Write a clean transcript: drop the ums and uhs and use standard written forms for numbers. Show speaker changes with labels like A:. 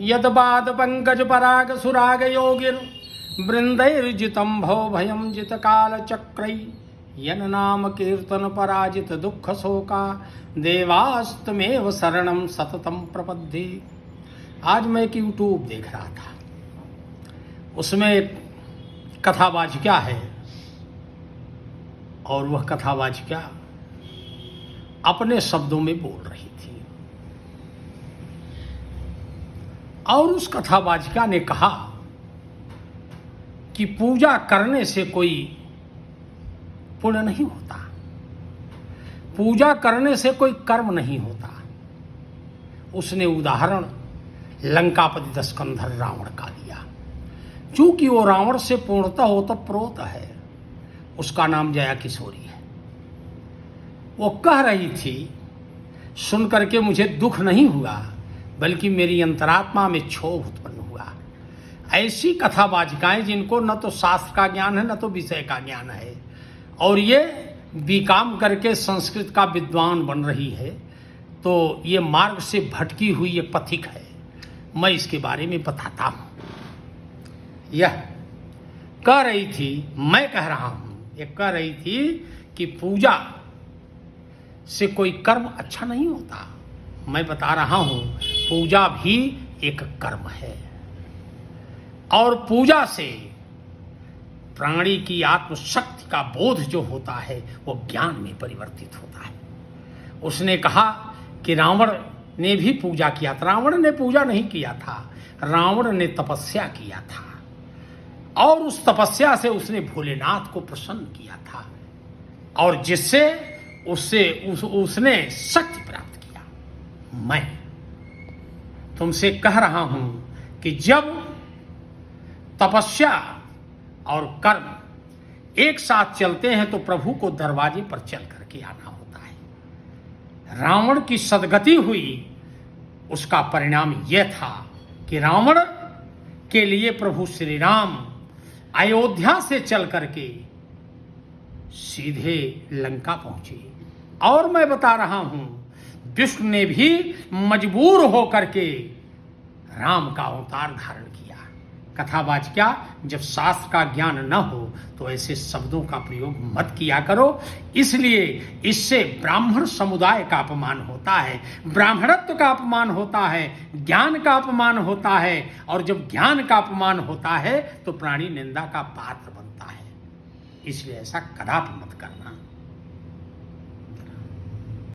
A: यदबाद पंकज पराग सुराग योगिर वृंदैर्जितं भव भयं जित काल चक्रै यन नाम कीर्तन पराजित दुख शोका देवास्तमेव शरणं सततं प्रपद्ये। आज मैं एक यूट्यूब देख रहा था, उसमें कथावाचिका है और वह कथावाचिका अपने शब्दों में बोल रही थी और उस कथावाचिका ने कहा कि पूजा करने से कोई पुण्य नहीं होता, पूजा करने से कोई कर्म नहीं होता। उसने उदाहरण लंकापति दशकंधर रावण का दिया। चूंकि वो रावण से पूर्णतः ओतप्रोत है, उसका नाम जया किशोरी है। वो कह रही थी, सुन करके मुझे दुख नहीं हुआ बल्कि मेरी अंतरात्मा में क्षोभ उत्पन्न हुआ। ऐसी कथावाचिकाएं जिनको न तो शास्त्र का ज्ञान है न तो विषय का ज्ञान है और ये बीकॉम करके संस्कृत का विद्वान बन रही है, तो ये मार्ग से भटकी हुई ये पथिक है। मैं इसके बारे में बताता हूँ। यह कह रही थी, मैं कह रहा हूँ, ये कह रही थी कि पूजा से कोई कर्म अच्छा नहीं होता। मैं बता रहा हूँ, पूजा भी एक कर्म है और पूजा से प्राणी की आत्मशक्ति का बोध जो होता है वो ज्ञान में परिवर्तित होता है। उसने कहा कि रावण ने भी पूजा किया था। रावण ने पूजा नहीं किया था, रावण ने तपस्या किया था और उस तपस्या से उसने भोलेनाथ को प्रसन्न किया था और जिससे उसने शक्ति प्राप्त किया। मैं तुमसे कह रहा हूं कि जब तपस्या और कर्म एक साथ चलते हैं तो प्रभु को दरवाजे पर चल करके आना होता है। रावण की सदगति हुई, उसका परिणाम यह था कि रावण के लिए प्रभु श्री राम अयोध्या से चल करके सीधे लंका पहुंचे। और मैं बता रहा हूं, विष्णु ने भी मजबूर होकर के राम का अवतार धारण किया। कथावाचिका, जब शास्त्र का ज्ञान न हो तो ऐसे शब्दों का प्रयोग मत किया करो, इसलिए इससे ब्राह्मण समुदाय का अपमान होता है, ब्राह्मणत्व का अपमान होता है, ज्ञान का अपमान होता है और जब ज्ञान का अपमान होता है तो प्राणी निंदा का पात्र बनता है। इसलिए ऐसा कदापि मत करना।